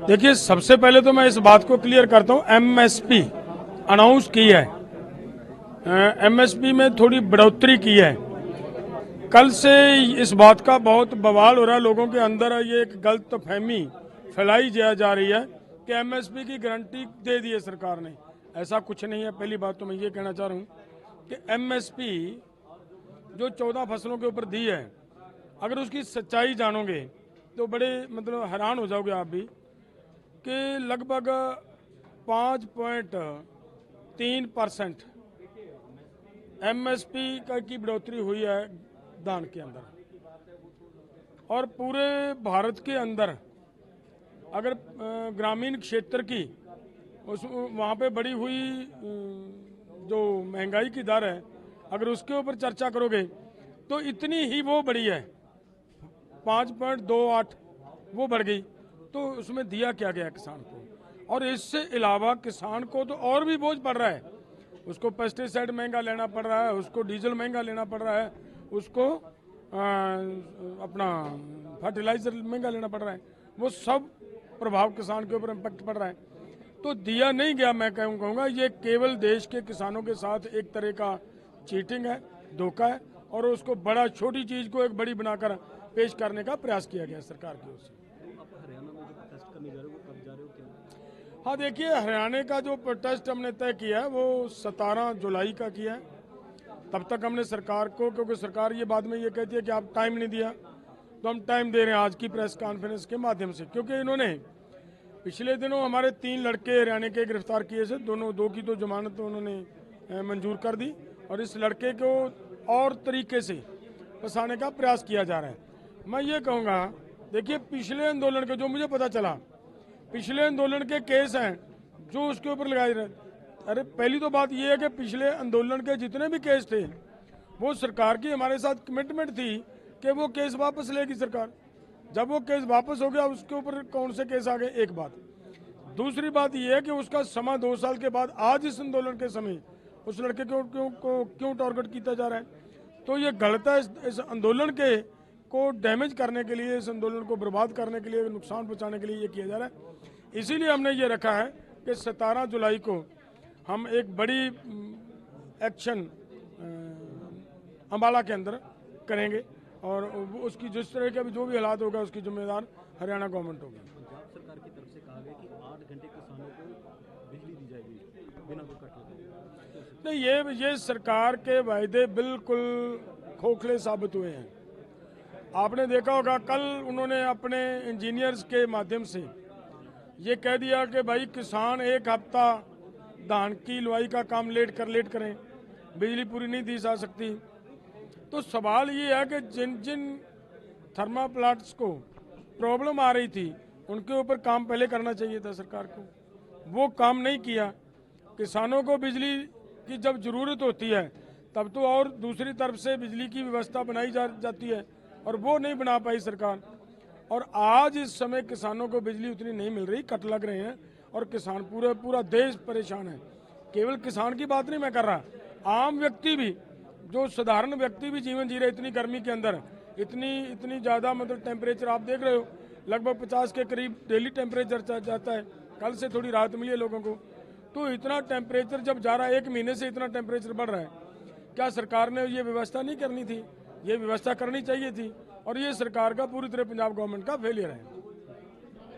देखिए, सबसे पहले तो मैं इस बात को क्लियर करता हूं, एमएसपी अनाउंस की है, एमएसपी में थोड़ी बढ़ोतरी की है। कल से इस बात का बहुत बवाल हो रहा है, लोगों के अंदर ये एक गलत फहमी फैलाई जा रही है कि एमएसपी की गारंटी दे दी है सरकार ने। ऐसा कुछ नहीं है। पहली बात तो मैं ये कहना चाह रहा हूँ कि एमएसपी जो 14 फसलों के ऊपर दी है, अगर उसकी सच्चाई जानोगे तो बड़े मतलब हैरान हो जाओगे आप भी कि लगभग 5.3% एमएसपी की बढ़ोतरी हुई है धान के अंदर। और पूरे भारत के अंदर अगर ग्रामीण क्षेत्र की उस वहाँ पे बढ़ी हुई जो महंगाई की दर है, अगर उसके ऊपर चर्चा करोगे तो इतनी ही वो बढ़ी है, 5.28 वो बढ़ गई। तो उसमें दिया क्या गया किसान को? और इससे अलावा किसान को तो और भी बोझ पड़ रहा है। उसको पेस्टिसाइड महंगा लेना पड़ रहा है, उसको डीजल महंगा लेना पड़ रहा है, उसको अपना फर्टिलाइजर महंगा लेना पड़ रहा है। वो सब प्रभाव किसान के ऊपर इम्पैक्ट पड़ रहा है। तो दिया नहीं गया, मैं कहूँगा ये केवल देश के किसानों के साथ एक तरह का चीटिंग है, धोखा है, और उसको बड़ा छोटी चीज़ को एक बड़ी बनाकर पेश करने का प्रयास किया गया सरकार की ओर से। हाँ, देखिए, हरियाणा का जो प्रोटेस्ट हमने तय किया है वो 17 जुलाई का किया है। तब तक हमने सरकार को, क्योंकि सरकार ये बाद में ये कहती है कि आप टाइम नहीं दिया, तो हम टाइम दे रहे हैं आज की प्रेस कॉन्फ्रेंस के माध्यम से। क्योंकि इन्होंने पिछले दिनों हमारे 3 लड़के हरियाणा के गिरफ्तार किए थे, दो की तो जमानत तो उन्होंने मंजूर कर दी, और इस लड़के को और तरीके से फंसाने का प्रयास किया जा रहा है। मैं ये कहूँगा, देखिए, पिछले आंदोलन के जो मुझे पता चला, पिछले आंदोलन के केस हैं जो उसके ऊपर लगाए रहे। अरे, पहली तो बात यह है कि पिछले आंदोलन के जितने भी केस थे, वो सरकार की हमारे साथ कमिटमेंट थी कि वो केस वापस लेगी सरकार। जब वो केस वापस हो गया, उसके ऊपर कौन से केस आ गए, एक बात। दूसरी बात यह है कि उसका समय 2 साल के बाद आज इस आंदोलन के समय उस लड़के को क्यों टारगेट किया जा रहा है? तो ये गलत है। इस आंदोलन के को डैमेज करने के लिए, इस आंदोलन को बर्बाद करने के लिए, नुकसान पहुंचाने के लिए ये किया जा रहा है। इसीलिए हमने ये रखा है कि 17 जुलाई को हम एक बड़ी एक्शन अम्बाला के अंदर करेंगे, और उसकी जिस तरह के जो भी हालात होगा उसकी जिम्मेदार हरियाणा गवर्नमेंट होगी। पंजाब सरकार की तरफ से कहा गया कि 8 घंटे किसानों को बिजली दी जाएगी बिना कोई कट लगे। नहीं, ये सरकार के वायदे बिल्कुल खोखले साबित हुए हैं। आपने देखा होगा, कल उन्होंने अपने इंजीनियर्स के माध्यम से ये कह दिया कि भाई किसान 1 हफ्ता धान की लुआई का काम लेट करें, बिजली पूरी नहीं दी जा सकती। तो सवाल ये है कि जिन जिन थर्मा प्लांट्स को प्रॉब्लम आ रही थी उनके ऊपर काम पहले करना चाहिए था सरकार को, वो काम नहीं किया। किसानों को बिजली की जब ज़रूरत होती है तब तो और दूसरी तरफ से बिजली की व्यवस्था बनाई जाती है, और वो नहीं बना पाई सरकार। और आज इस समय किसानों को बिजली उतनी नहीं मिल रही, कट लग रहे हैं, और किसान पूरा देश परेशान है। केवल किसान की बात नहीं मैं कर रहा, आम व्यक्ति भी, जो साधारण व्यक्ति भी जीवन जी रहे इतनी गर्मी के अंदर, इतनी ज़्यादा मतलब टेम्परेचर आप देख रहे हो, लगभग 50 के करीब डेली टेम्परेचर जाता है। कल से थोड़ी राहत मिली है लोगों को। तो इतना टेम्परेचर जब जा रहा है, 1 महीने से इतना टेम्परेचर बढ़ रहा है, क्या सरकार ने ये व्यवस्था नहीं करनी थी? ये व्यवस्था करनी चाहिए थी, और ये सरकार का पूरी तरह पंजाब गवर्नमेंट का फेलियर है।